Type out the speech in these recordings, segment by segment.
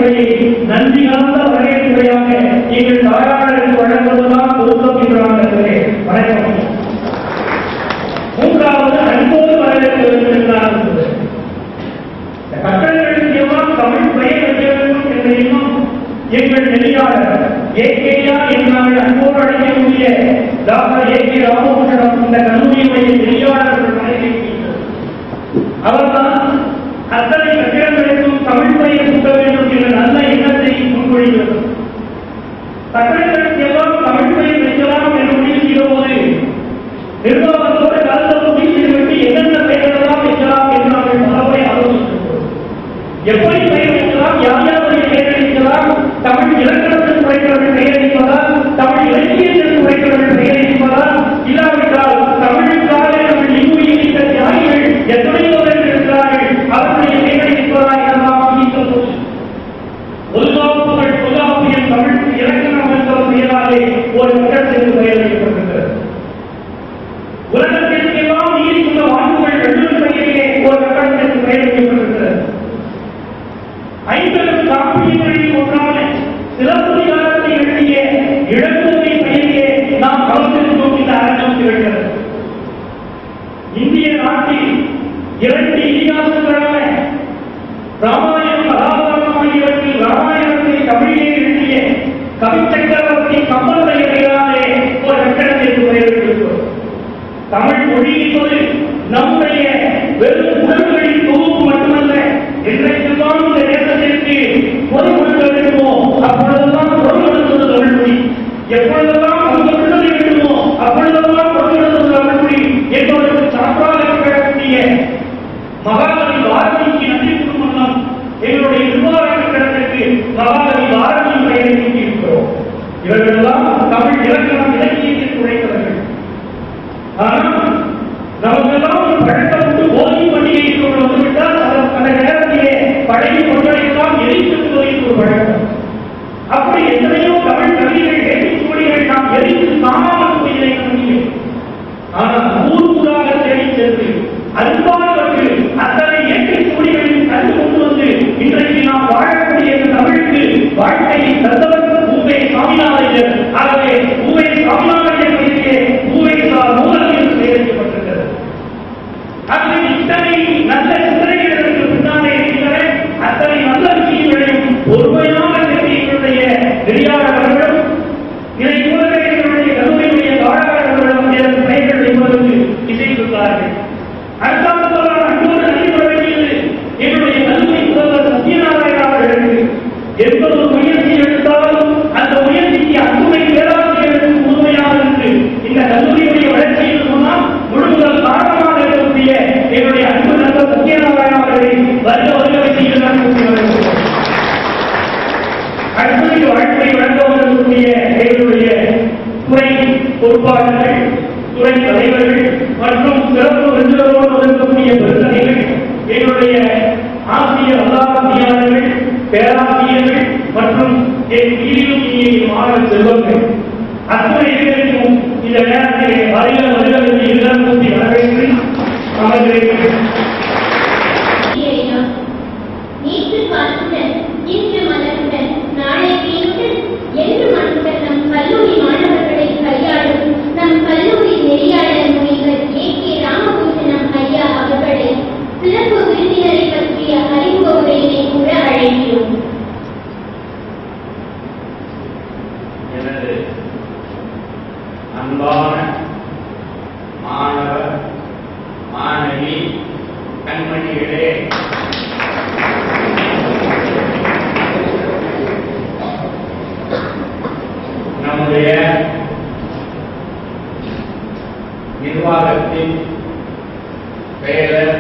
வரவேற்புரையை நன்றி கலந்த வரவேற்புரையாக எங்கள் தாயாளருக்கு வழங்குவதுதான் பொருத்தம் என்றார்களே. வணக்கம். மூன்றாவது அன்போடு வரவேற்க வேண்டும் என்றார்கள். கட்டளைகளுக்கு எல்லாம் தமிழ் பெயர் வைக்க வேண்டும் என்ற எண்ணம் எங்கள் நெறியாளர் ஏகேயா என்றால் அன்போடு அழைக்கக்கூடிய டாக்டர் ஏகே ராமகிருஷ்ணன் இந்த கல்லூரியுடைய நெறியாளர்கள் மனைவியிருக்கிறார். அவர்தான் அத்தனை கட்டிடங்களுக்கும் தமிழ் பெயர் சூட்ட வேண்டும் என்ற நல்ல எண்ணத்தை முன்மொழிகிறது. கட்டளைகளுக்கு எல்லாம் தமிழ் பெயர் வைக்கலாம் என்று முடிவு செய்தபோது நிர்வாகத்தோடு கலந்து முடிவு செய்துவிட்டு என்னென்ன பெயர்களெல்லாம் வைக்கலாம் என்று நாங்கள் பலமுறை ஆலோசித்திருக்கிறோம். எப்படி பெயர் வைக்கலாம், யார் யாருடைய பெயர் வைக்கலாம், தமிழ் இலக்கணத்தில் உரைக்கிறவர்கள் பெயர் வைப்பதா, தமிழ் இலக்கியத்தில் உரைக்கிறவர்கள் பெயர் வைப்பதா, இல்லாவிட்டால் தமிழுக்காக தமிழ் இங்குயிலிட்ட தியாகிகள் எத்தனையோ பேர் இருக்கிறார்கள் அவருடைய பெயரை வைப்பதா என்றெல்லாம் ஆலோசித்தபோது தொல்காப்புகள் தொல்காப்பியம் தமிழ் இலக்கணம் என்ற பெயராலே ஒரு கட்டத்திற்கு பெயர் வைக்கப்பட்டிருக்கிறது. உலகத்திற்கெல்லாம் நீதிக்குள்ள வாய்ப்புகள் வெள்ளூர் பெயரிலே ஒரு கட்டத்திற்கு பெயர் வைக்கப்பட்டிருக்கிறது. 50 காப்பியங்களில் ஒன்றான சிலப்பதிகாரத்தை எழுதிய இளங்கோவை பெயரிலே நாம் கலந்திருந்தோம் இந்த அரங்கம் திகழ்கிறது. இந்திய நாட்டில் 2 இதிகாசங்களான ராமாயணம் மகாபாரதம் ஆகியவற்றில் ராமாயணத்தை தமிழிலே எழுதிய கவி சக்கரவர்த்தி கம்பனுடைய பெயராலே ஒரு கட்டடத்திற்கு பெயர் வைத்திருக்கிறோம். தமிழ் மொழி என்பது நம்முடைய வெறும் உணர்வுகளின் தொகுப்பு மட்டுமல்ல. என்றைக்கெல்லாம் இந்த தேசத்திற்கு பொருள் கொடுக்க வேண்டுமோ அப்பொழுதெல்லாம் பொருள் கொடுத்தது தமிழ் மொழி. எப்பொழுதெல்லாம் விடுதலை வேண்டுமோ அப்பொழுதெல்லாம் பொருள் கொடுத்தது தமிழ் மொழி என்பதற்கு சான்றாக இருக்கக்கூடிய மகாகவி பாரதிக்கு நன்றி கூறும் எங்களுடைய நிர்வாக கட்டடத்திற்கு மகாகவி பாரதியின் பெயரை நீக்கியிருக்கிறோம். இவர்களெல்லாம் தமிழ் இலக்கணம் இலக்கியத்தில் உழைத்தவர்கள். ஆனால் நமக்கெல்லாம் பழக்கப்பட்டு ஓதி பண்டிகை வந்துவிட்டால் அந்த நேரத்திலே பழைய பொருட்களையெல்லாம் எரித்து ஒரு பழக்கம். அப்படி எத்தனையோ தமிழ் கவிதைகள் ஏற்றிச்சூடிகள் நாம் எரித்து காணாமல் போய் முடியும். ஆனால் ஊராக தேடி சென்று அன்பானவர்கள் அத்தனை ஏற்றிச்சூடிகளின் கண்டு கொண்டு வந்து இன்றைக்கு நாம் வாழக்கூடிய தமிழுக்கு வாழ்க்கையை தந்தவர் ஊவே சாமிநாதையர். ஆகவே ஊவே சாமிநாதையர் பற்றியே ஊவே நூலகம் சேகரிக்கப்பட்டிருக்கிறது. ஆகவே இத்தனை நல்ல சிந்தனைகளுக்கு பின்னாலே இருக்கிற அத்தனை நல்ல விஷயங்களையும் பொறுமையாக தெரிவிக்கக்கூடிய நெறியாளர்களும் இதை நூலகங்களுடைய கல்லூரியுடைய தாழாளர்களும் இதன் பெயர்கள் என்பதற்கு இசைத்துள்ளார்கள். அடுத்தாற்போல் அன்போடு நன்றிபட வேண்டியது என்னுடைய கல்லூரி முதல்வர் சத்யநாராயண அவர்களுக்கு. எந்த ஒரு முயற்சி எடுத்தாலும் அந்த முயற்சிக்கு அத்துணை பேராசிரியர்களுக்கு முழுமையாக இருந்து இந்த கல்லூரியுடைய வளர்ச்சியில் சொன்னால் முழுமுதல் காரணமாக இருக்கக்கூடிய என்னுடைய அன்பு நண்பர் சத்யநாராயண அவர்களை வருக செய்கிறார். அடுத்த வாழ்க்கை வழங்க வரக்கூடிய எங்களுடைய துறை பொறுப்பாளர்கள், துறை தலைவர்கள் மற்றும் சிறப்பு விருந்தினரோடு இருக்கக்கூடிய பெருந்தகைகள், எங்களுடைய ஆசிரியர் அல்லாசியாளர்கள், பேராசிரியர்கள் மற்றும் என் கீழில் மாணவ செல்வங்கள் அத்துறை பேருக்கும் இந்த நேரத்திலே வருகிறது இல்லம் கூட்டி வரவேற்று அமர்ந்திருக்கிறேன். நம் கல்லூரி மாணவர்களை கையாளும் நம் கல்லூரி நெறியாளர் முனைவர் ஏகே ராமகிருஷ்ணன் ஐயா அவர்களை சிறப்பு விருந்தினரை பற்றிய அறிமுக உரையினை கூற அழைக்கிறோம். எனது அன்பான மாணவ மாணவி கண்மணிகளே, நம்முடைய நிர்வாகத்தின் செயலர்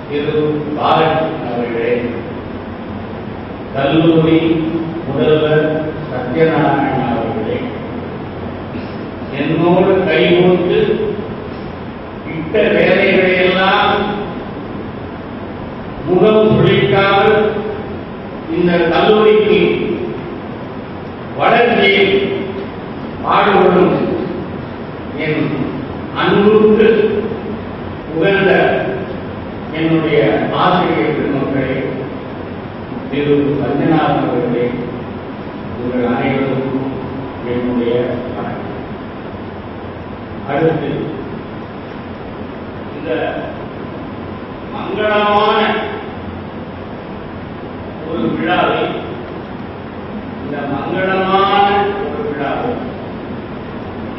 திரு பாரதி அவர்களே, கல்லூரி முதல்வர் சத்யநாராயண அவர்களே, என்னோடு கைகோர்த்து இட்ட வேலைகளையெல்லாம் முகம் சுழிக்காமல் இந்த கல்லூரிக்கு வளர்ச்சியில் பாடுபடும் என் அன்புக்கு உகந்த என்னுடைய ஆசிரியர் பெருமக்களே, திரு ரங்கநாதன் அவர்களே, உங்கள் அனைவருக்கும் என்னுடைய வணக்கம். அடுத்து இந்த மங்களமான ஒரு விழாவை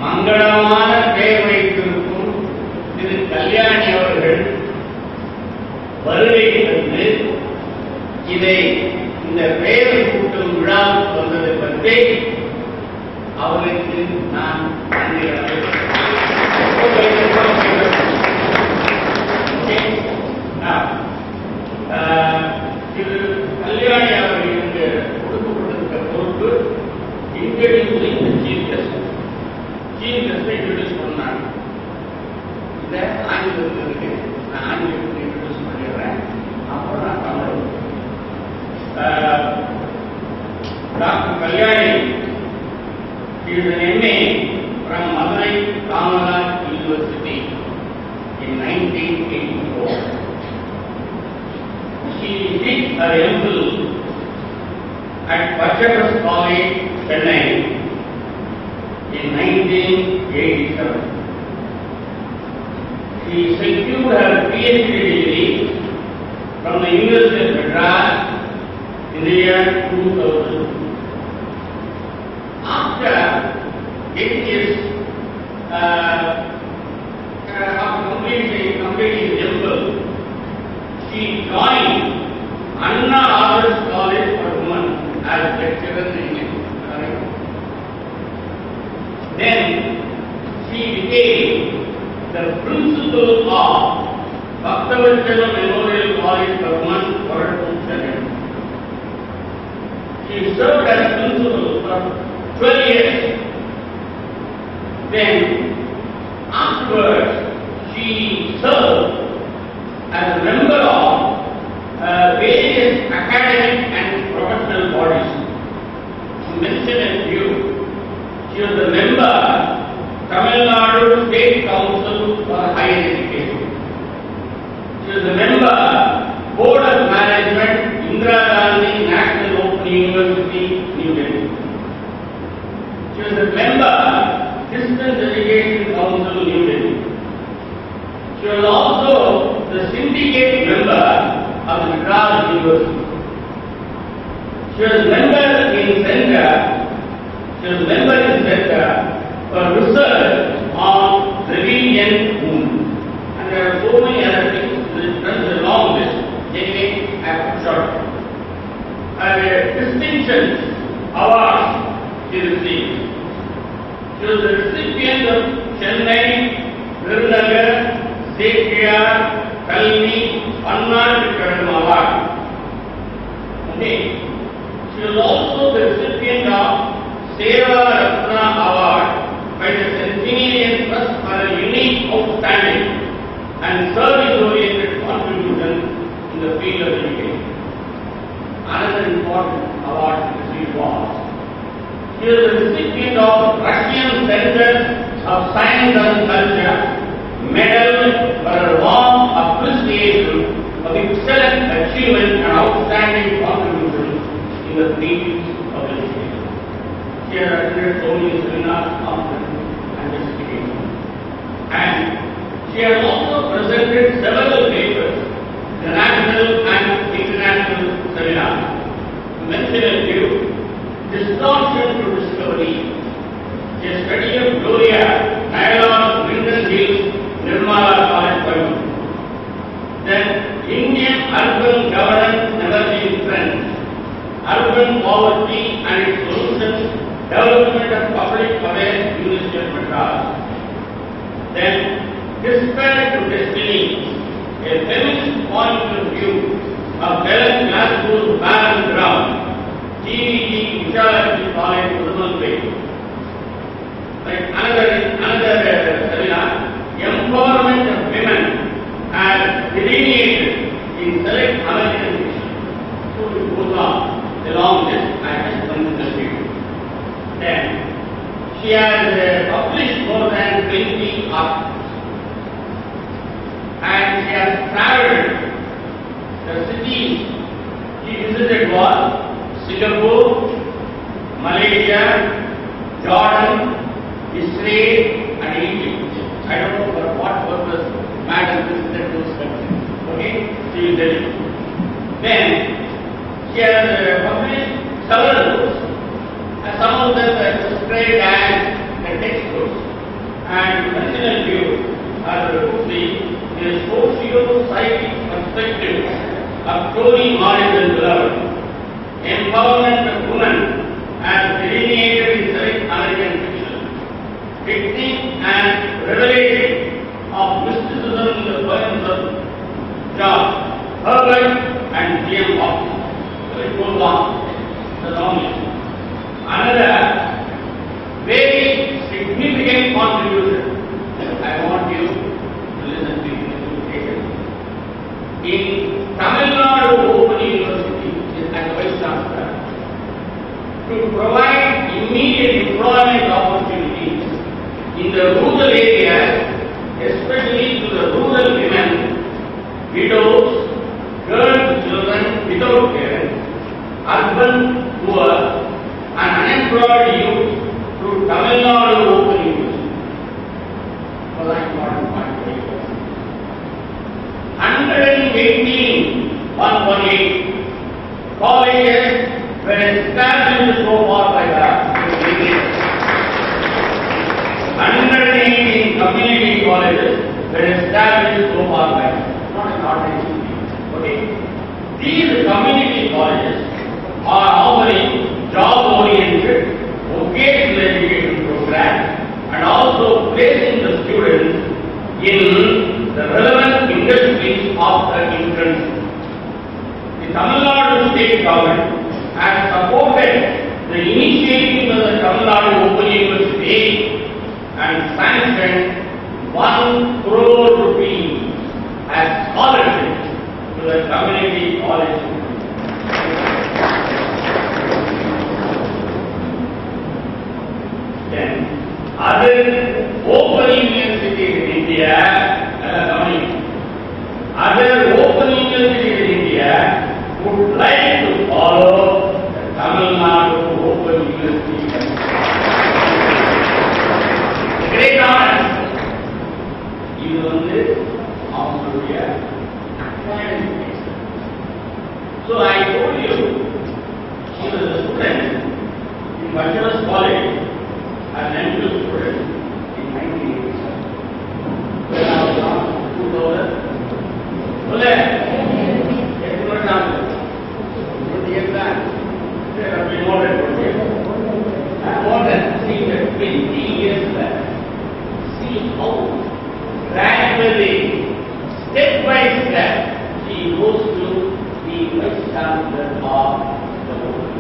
மங்களமான பெயர் வைத்திருக்கும் திரு கல்யாணி அவர்கள் வருகை தந்து இதை இந்த பெயர் கூட்டும் விழாவுக்கு வந்ததை பற்றி அவருக்கு நான் நன்றி திரு கல்யாணி அவர்களுக்கு கொடுக்கப்பட்டிருக்க பொறுப்பு introducing the chief guest. Chief கெஸ்டை இன்ட்ரோடியூஸ் பண்ணாங்க. இந்த ஆங்கிலத்தில் இருக்கு, நான் ஆங்கிலத்தில் இன்ட்ரோடியூஸ் பண்ணிடுறேன், அப்புறம் நான் Tamil. Doctor Kalyani is an MA from Madurai Kamaraj University in 1984. She did her MPhil at Pachakas College, Chennai in 1987. She secured her PhD degree from the University of Madras in the year 2000. After 8 years of completing MPhil, she joined Anna Adarsh College for Women as lecturer in English. Then she became the principal of Bhaktavatsala Memorial College for Women for 2 years. She served as principal for 12 years. Then afterwards she served as a member of various academic and professional bodies. To mention a few, she was a member Tamil Nadu State Council for Higher Education. She was a member Board of Management Indira Gandhi National Open University, New Delhi. She was a member Distance Education Council, New Delhi. She was also the syndicate member of Madras University. She was a member in Center for research on Rebellion Movement. And there are so many other things. This runs a long list. Taking a short. Distinctions, awards she received. She was the recipient of Chennai, Virudhunagar, Sekhiya, Kalvi, Pannadu Award. Okay. She was also the recipient of Seva Ratna Award by the Centenarian Trust for a unique, outstanding and service-oriented contribution in the field of education. Another important award she was. She was the recipient of Russian Center of Science and Culture Medal for her warm appreciation of excellent achievement and outstanding contribution in the field of education. She has attended so many seminars, conferences, and investigations. And she has also presented several papers in the national and international seminars. To mention a few: Distortion to Discovery, a study of Gloria Dialogue, Linden Hills, Nirmala College, Coimbatore. Then Indian Urban Governance Emerging Trends, Urban Poverty and its Solutions, Development of Public Affairs, University of Madras. Then Despair to Destiny, a feminist point of view of Helen Glasgow's Barren Ground, GVG Vishalakshmi College, Udumalpet. Like another seminar, Empowerment of Women as delineated in select American fiction. So it goes on, the long list. I just mentioned the few. Then she has published more than 20 articles. And she has traveled the cities. She visited was Singapore, Malaysia, Jordan, Israel and Egypt. I don't know for what purpose Madam visited those countries. Okay, she will tell you. Then she has published several books, and some of them are described as textbooks. And original view are the socio-psychic perspective of Toni Morris and Beloved, empowerment of women as delineated in select American fiction, technique and revelation of mysticism in the poems of John Herbert and G.M. Hawkins. So it goes on, the long list. Another very significant contribution, I want you to listen to this carefully. In Tamil Nadu Open University, as Vice Chancellor, to provide immediate employment opportunities in the rural areas, especially to the rural women, widows, girls, children without parents, urban poor, and unemployed youth through Tamil Nadu Open University. For that important point. 118 colleges were established so far by that. 118 community colleges were established so far by that. Not an ordinary thing. Okay. These community colleges are offering job-oriented vocational education programs and also placing the students in the relevant industries of the entrance. The Tamil Nadu state government has supported the initiative of the Tamil Nadu Open University and sanctioned 1 crore rupees as scholarship to the community college. Then other open universities in India, would like to follow the Tamil Nadu Open University. Great honor. இது அவங்களுடைய academic. So I told you, she was a student in Bachelor's College, an MPhil student in 1987. When I was on 2000, more than 20 years back. See how gradually, step by step, she goes to the Vice Chancellor of the world.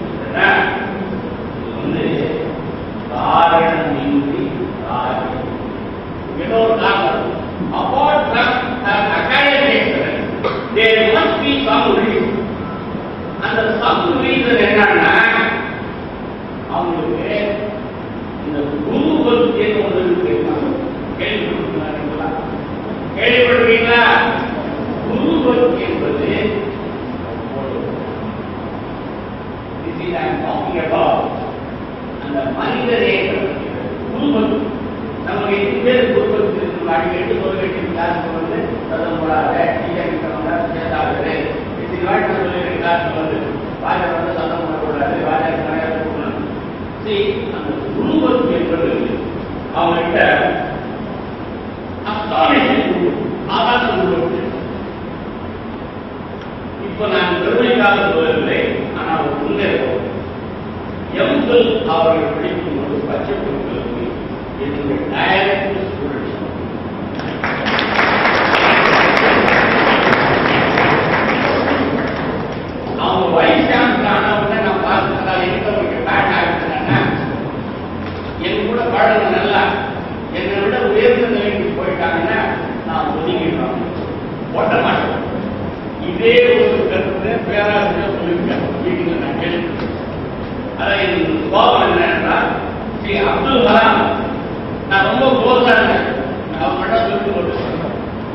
Apart from academic excellence, there must be some reason. And the some reason என்னன்னா அவங்களுக்கு இந்த குரு பக்தி ஒன்று கேள்விப்பட்டிருக்கீங்களா? குரு பக்தி என்பது அந்த மனித நேரம் குரு பக்தி. நமக்கு எங்கே குரு பக்தி அடிக்கடி சொல்லிட்டு கிளாஸ் வந்து சதம் போடாத சேர்த்தாது கிளாஸ் வந்து வாஜர் வந்து சதம் போடக்கூடாது, வாஜர் கூடணும். அந்த குரு பக்தி என்பது அவங்ககிட்ட இப்ப நான் பெருமைக்காக சொல்லவில்லை, ஆனால் உண்மை எம்எல் அவர்கள் படிக்கும் போது பச்சை பொருட்களுக்கு என்னுடைய டைரக்ட் ஸ்டூடெண்ட்ஸ் அவங்க வைஸ் சான்சலர் ஆனவுடனே நான் பார்த்து எங்க பேட் ஆகிட்டேன்னா என் கூட பழக நல்லா என்னை விட உயர்ந்த நிலைக்கு போயிட்டாங்கன்னா நான் ஒதுங்கிடுவேன், ஓட்ட மாட்டேன். இதே ஒரு கருத்து பேராசிரியர் சொல்லியிருக்கேன் வீட்டில் நான் கேள்வி. அதை கோபம் என்னன்னா ஸ்ரீ அப்துல் கலாம் நான் ரொம்ப க்ளோஸா இருந்தேன், அவர் மட்டும் சொல்லிட்டு போட்டு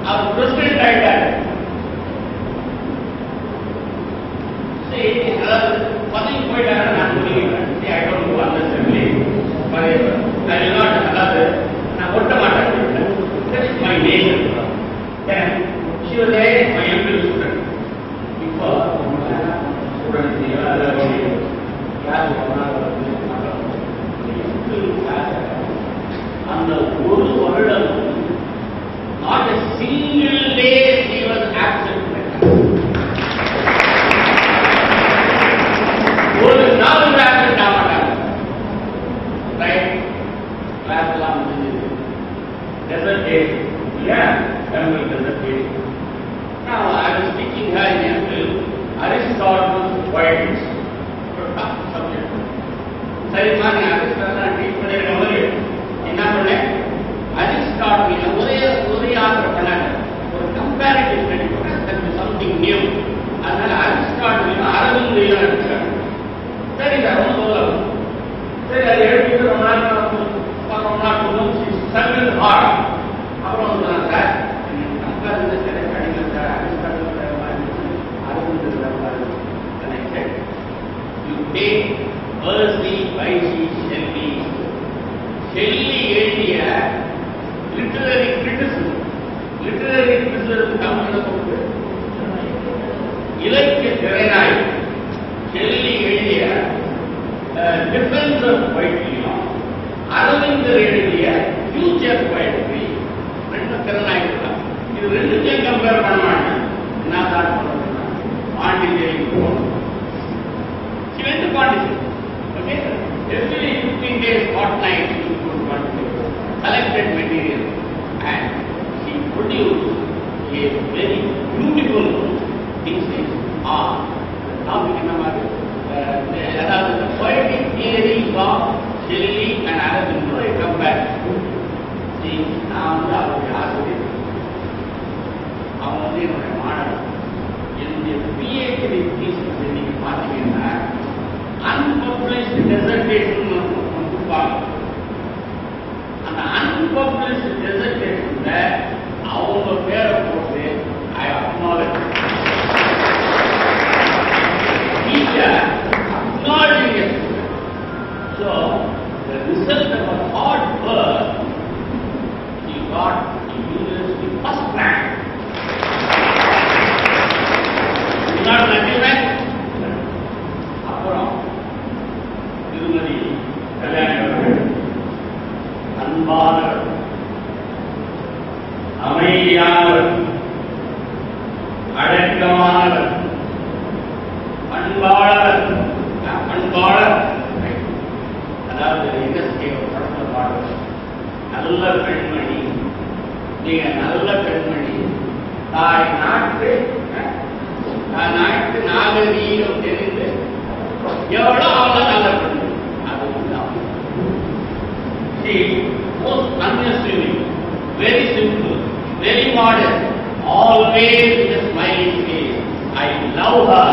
அவர் பிரசிடென்ட் ஆயிட்டாரு. சரிமா நீ அரிஸ்டாட்டில் ட்ரீட் பண்ணிருக்க போது என்ன பண்ணேன், அரிஸ்டாட்டில் ஒரே ஆர்டர் பண்ணாங்க, ஒரு கம்பேரிட்டிவ் ஸ்டடி பண்ண சம்திங் நியூ. அதனால அரிஸ்டாட்டிலும் அரவிந்தையும் எடுத்துக்காங்க. சரி சார் ரொம்ப சொல்லலாம். சரி அதை எழுதிட்டு ரொம்ப நாள் செகண்ட் ஹார்ட் அப்புறம் சொன்னாங்க சார் கம்பேரிட்டிவ் ஸ்டடி கிடைக்கல sir, Aristotle Aurobindo connected you take Percy Bysshe Shelley. Shelley எழுதிய லிட்டரரி கிரிட்டிசிசம் தமிழ் இலக்கிய திறனாய் ஷெல்லி எழுதிய டிஃபரன்ஸ் ஆஃப் பொய்ட்ரியும் அரவிந்தர் எழுதிய ஃபியூச்சர் பொய்ட்ரி ரெண்டு திறனாயிருக்கலாம். இது ரெண்டுத்தையும் கம்பேர் பண்ண மாட்டேன். என்ன தான் பண்ணணும், பாண்டிச்சேரி போகணும். She went to Pondicherry. Okay, every 15 days, fortnight, she would Pondicherry, collected material, and she produced a very beautiful thesis on topic அதாவது the poetic theories of Shelley and Aravind. I come back. See, நான் அவருடைய ஆசிரியர், அவங்க என்னுடைய மாணவர். என்னுடைய PhD thesis நீங்க பார்த்தீங்கன்னா unpublished dissertation கொடுப்பாங்க. அந்த unpublished dissertationல அவங்க பேரை போட்டு I acknowledge. Teacher acknowledging it. So the result of a hard work, he got the university first rank. Not nothing right? அப்புறம் திருமதி கல்யாணி அவர்கள் அன்பானவர், அமைதியானவர், அடக்கமானவர், பண்பாளர். அதாவது படத்தை பாடுறது நல்ல பெண்மணி, நீங்க நல்ல பெண்மணி, தாய் நாட்டு நாகரீகம் தெரிந்து எவ்வளோ அவ்வளோ நல்ல பெண்மணி. அது most unassuming, very simple, very modest, always with a smiling face. I love her.